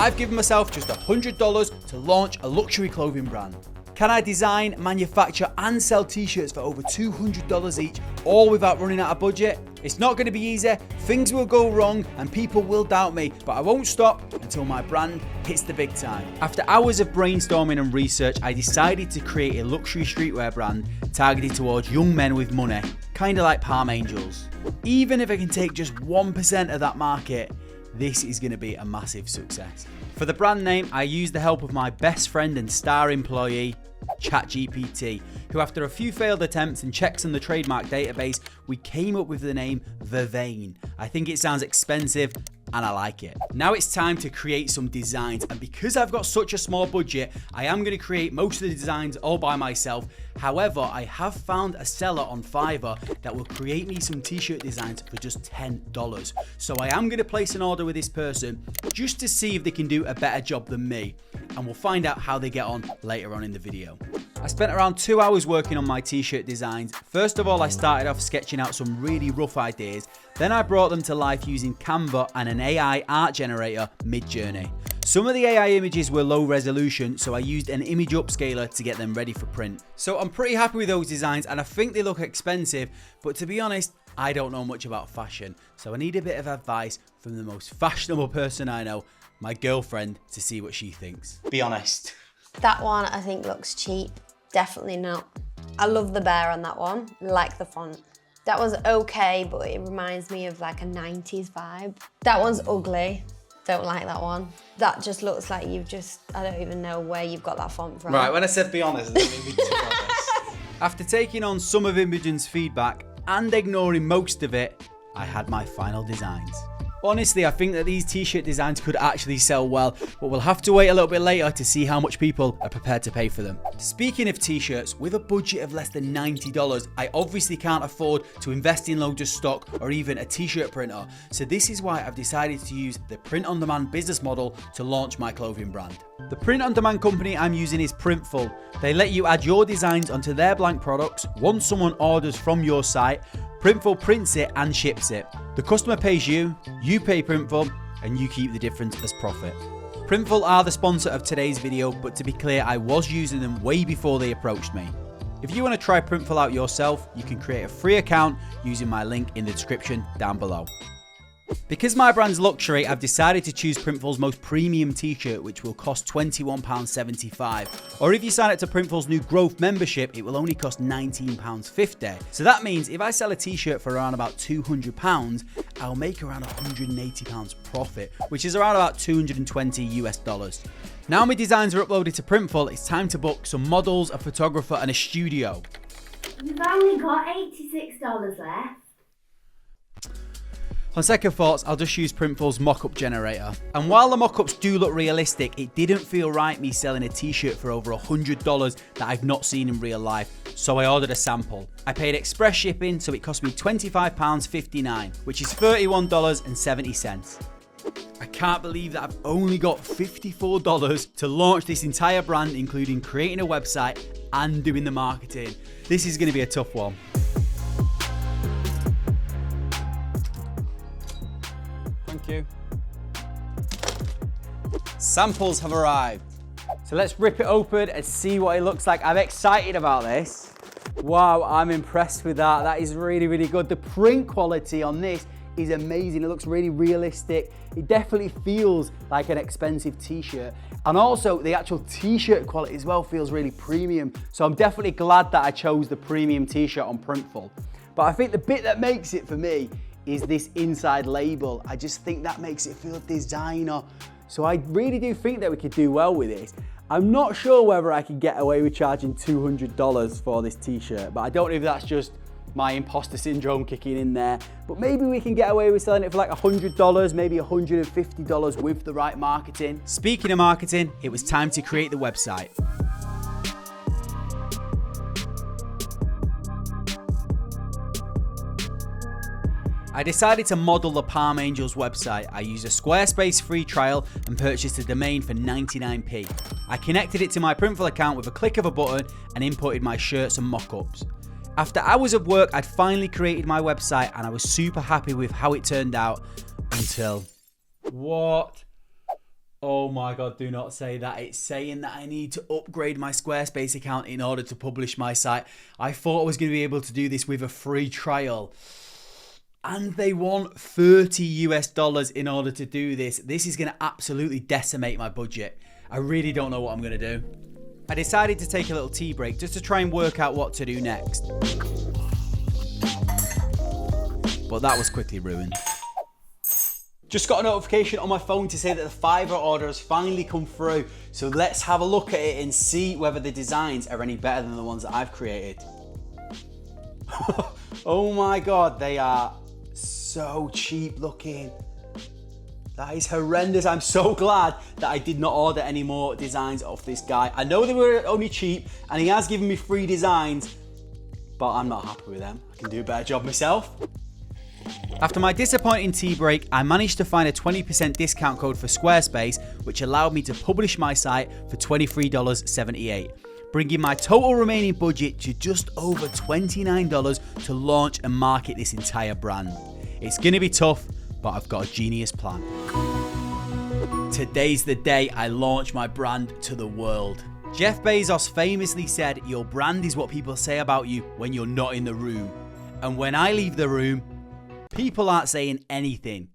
I've given myself just $100 to launch a luxury clothing brand. Can I design, manufacture and sell t-shirts for over $200 each, all without running out of budget? It's not going to be easy, things will go wrong and people will doubt me, but I won't stop until my brand hits the big time. After hours of brainstorming and research, I decided to create a luxury streetwear brand targeted towards young men with money, kinda like Palm Angels. Even if I can take just 1% of that market, this is going to be a massive success. For the brand name, I used the help of my best friend and star employee, ChatGPT, who after a few failed attempts and checks on the trademark database, we came up with the name Vervain. I think it sounds expensive and I like it. Now it's time to create some designs, and because I've got such a small budget, I am going to create most of the designs all by myself. However, I have found a seller on Fiverr that will create me some t-shirt designs for just $10. So I am going to place an order with this person just to see if they can do a better job than me, and we'll find out how they get on later on in the video. I spent around 2 hours working on my t-shirt designs. First of all, I started off sketching out some really rough ideas. Then I brought them to life using Canva and an AI art generator, Midjourney. Some of the AI images were low resolution, so I used an image upscaler to get them ready for print. So I'm pretty happy with those designs and I think they look expensive, but to be honest, I don't know much about fashion, so I need a bit of advice from the most fashionable person I know, my girlfriend, to see what she thinks. Be honest. That one I think looks cheap. Definitely not. I love the bear on that one, like the font. That one's okay, but it reminds me of like a 90s vibe. That one's ugly. Don't like that one. That just looks like I don't even know where you've got that font from. Right, when I said be honest, I didn't mean to be honest. After taking on some of Imogen's feedback and ignoring most of it, I had my final designs. Honestly, I think that these t-shirt designs could actually sell well, but we'll have to wait a little bit later to see how much people are prepared to pay for them. Speaking of t-shirts, with a budget of less than $90, I obviously can't afford to invest in loads of stock or even a t-shirt printer. So this is why I've decided to use the print-on-demand business model to launch my clothing brand. The print-on-demand company I'm using is Printful. They let you add your designs onto their blank products. Once someone orders from your site, Printful prints it and ships it. The customer pays you, you pay Printful, and you keep the difference as profit. Printful are the sponsor of today's video, but to be clear, I was using them way before they approached me. If you want to try Printful out yourself, you can create a free account using my link in the description down below. Because my brand's luxury, I've decided to choose Printful's most premium t-shirt, which will cost £21.75. Or if you sign up to Printful's new growth membership, it will only cost £19.50. So that means if I sell a t-shirt for around about £200, I'll make around £180 profit, which is around about $220 US. Now my designs are uploaded to Printful, it's time to book some models, a photographer and a studio. You've only got $86 left. On second thoughts, I'll just use Printful's mock-up generator. And while the mock-ups do look realistic, it didn't feel right me selling a t-shirt for over $100 that I've not seen in real life, so I ordered a sample. I paid express shipping, so it cost me £25.59, which is $31.70. I can't believe that I've only got $54 to launch this entire brand, including creating a website and doing the marketing. This is going to be a tough one. Thank you. Samples have arrived. So let's rip it open and see what it looks like. I'm excited about this. Wow, I'm impressed with that. That is really, really good. The print quality on this is amazing. It looks really realistic. It definitely feels like an expensive t-shirt. And also the actual t-shirt quality as well feels really premium. So I'm definitely glad that I chose the premium t-shirt on Printful. But I think the bit that makes it for me is this inside label. I just think that makes it feel designer. So I really do think that we could do well with this. I'm not sure whether I can get away with charging $200 for this t-shirt, but I don't know if that's just my imposter syndrome kicking in there. But maybe we can get away with selling it for like $100, maybe $150 with the right marketing. Speaking of marketing, it was time to create the website. I decided to model the Palm Angels website. I used a Squarespace free trial and purchased a domain for 99p. I connected it to my Printful account with a click of a button and inputted my shirts and mock-ups. After hours of work, I'd finally created my website and I was super happy with how it turned out until... What Oh my God, do not say that. It's saying that I need to upgrade my Squarespace account in order to publish my site. I thought I was going to be able to do this with a free trial. And they want $30 in order to do this. This is going to absolutely decimate my budget. I really don't know what I'm going to do. I decided to take a little tea break just to try and work out what to do next. But that was quickly ruined. Just got a notification on my phone to say that the Fiverr order has finally come through. So let's have a look at it and see whether the designs are any better than the ones that I've created. Oh my God, they are so cheap looking. That is horrendous. I'm so glad that I did not order any more designs off this guy. I know they were only cheap and he has given me free designs, but I'm not happy with them. I can do a better job myself. After my disappointing tea break, I managed to find a 20% discount code for Squarespace, which allowed me to publish my site for $23.78, bringing my total remaining budget to just over $29 to launch and market this entire brand. It's going to be tough, but I've got a genius plan. Today's the day I launch my brand to the world. Jeff Bezos famously said, "Your brand is what people say about you when you're not in the room." And when I leave the room, people aren't saying anything.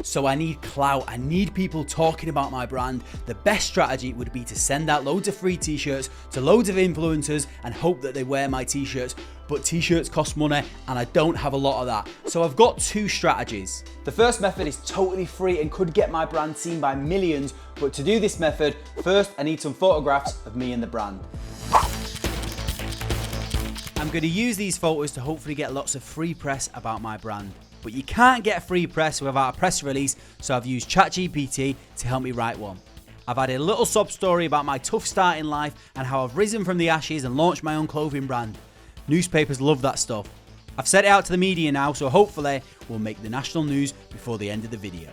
So I need clout. I need people talking about my brand. The best strategy would be to send out loads of free t-shirts to loads of influencers and hope that they wear my t-shirts. But t-shirts cost money and I don't have a lot of that. So I've got two strategies. The first method is totally free and could get my brand seen by millions. But to do this method, first I need some photographs of me and the brand. I'm going to use these photos to hopefully get lots of free press about my brand. But you can't get free press without a press release, so I've used ChatGPT to help me write one. I've added a little sob story about my tough start in life and how I've risen from the ashes and launched my own clothing brand. Newspapers love that stuff. I've sent it out to the media now, so hopefully we'll make the national news before the end of the video.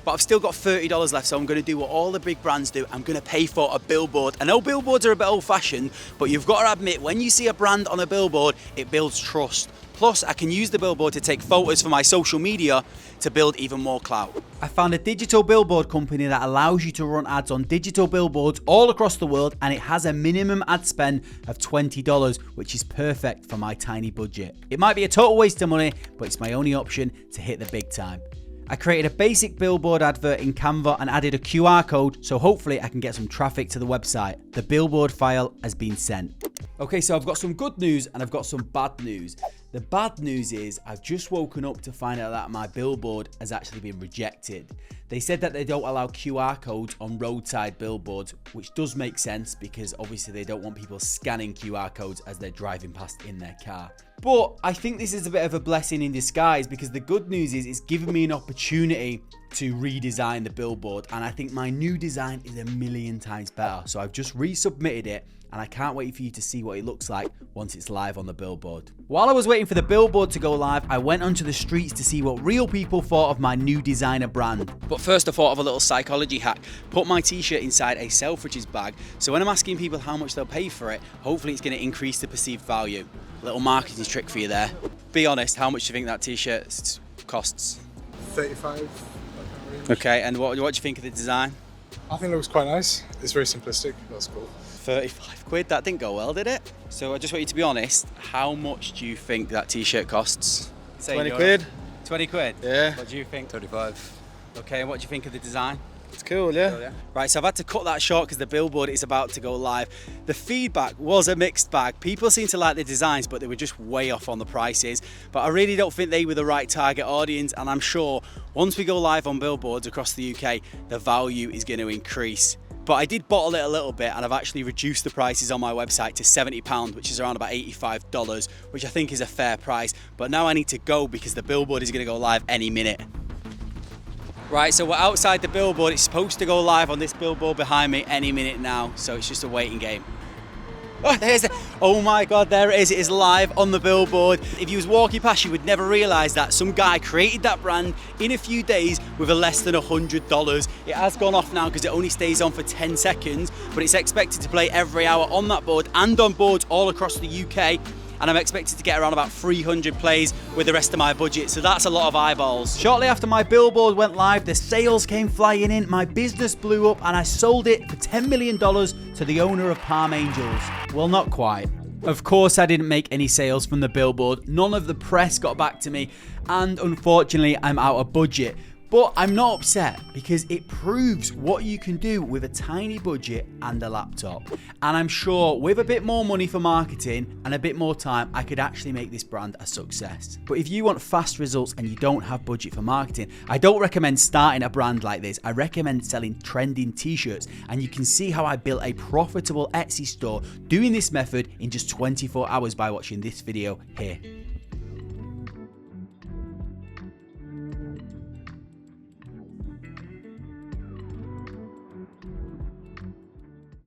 But I've still got $30 left, so I'm going to do what all the big brands do. I'm going to pay for a billboard. I know billboards are a bit old-fashioned, but you've got to admit, when you see a brand on a billboard, it builds trust. Plus, I can use the billboard to take photos for my social media to build even more clout. I found a digital billboard company that allows you to run ads on digital billboards all across the world, and it has a minimum ad spend of $20, which is perfect for my tiny budget. It might be a total waste of money, but it's my only option to hit the big time. I created a basic billboard advert in Canva and added a QR code, so hopefully I can get some traffic to the website. The billboard file has been sent. Okay, so I've got some good news and I've got some bad news. The bad news is I've just woken up to find out that my billboard has actually been rejected. They said that they don't allow QR codes on roadside billboards, which does make sense because obviously they don't want people scanning QR codes as they're driving past in their car. But I think this is a bit of a blessing in disguise because the good news is it's given me an opportunity to redesign the billboard, and I think my new design is a million times better. So I've just resubmitted it and I can't wait for you to see what it looks like once it's live on the billboard. While I was waiting for the billboard to go live, I went onto the streets to see what real people thought of my new designer brand. But first I thought of a little psychology hack. Put my t-shirt inside a Selfridges bag, so when I'm asking people how much they'll pay for it, hopefully it's going to increase the perceived value. Little marketing trick for you there. Be honest, how much do you think that t-shirt costs? 35. Okay, and what do you think of the design? I think it looks quite nice. It's very simplistic. That's cool. 35 quid, that didn't go well, did it? So I just want you to be honest, how much do you think that t-shirt costs? 20 quid. 20 quid? Yeah. What do you think? 35. Okay, and what do you think of the design? It's cool, yeah. Right, so I've had to cut that short because the billboard is about to go live. The feedback was a mixed bag. People seem to like the designs, but they were just way off on the prices. But I really don't think they were the right target audience, and I'm sure once we go live on billboards across the UK, the value is going to increase. But I did bottle it a little bit, and I've actually reduced the prices on my website to £70, which is around about $85, which I think is a fair price. But now I need to go because the billboard is going to go live any minute. Right, so we're outside the billboard. It's supposed to go live on this billboard behind me any minute now, so it's just a waiting game. Oh my God, there it is. It is live on the billboard. If you was walking past, you would never realise that some guy created that brand in a few days with a less than $100. It has gone off now because it only stays on for 10 seconds, but it's expected to play every hour on that board and on boards all across the UK. and I'm expected to get around about 300 plays with the rest of my budget, so that's a lot of eyeballs. Shortly after my billboard went live, the sales came flying in, my business blew up, and I sold it for $10 million to the owner of Palm Angels. Well, not quite. Of course, I didn't make any sales from the billboard, none of the press got back to me, and unfortunately, I'm out of budget. But I'm not upset because it proves what you can do with a tiny budget and a laptop. And I'm sure with a bit more money for marketing and a bit more time, I could actually make this brand a success. But if you want fast results and you don't have budget for marketing, I don't recommend starting a brand like this. I recommend selling trending t-shirts, and you can see how I built a profitable Etsy store doing this method in just 24 hours by watching this video here.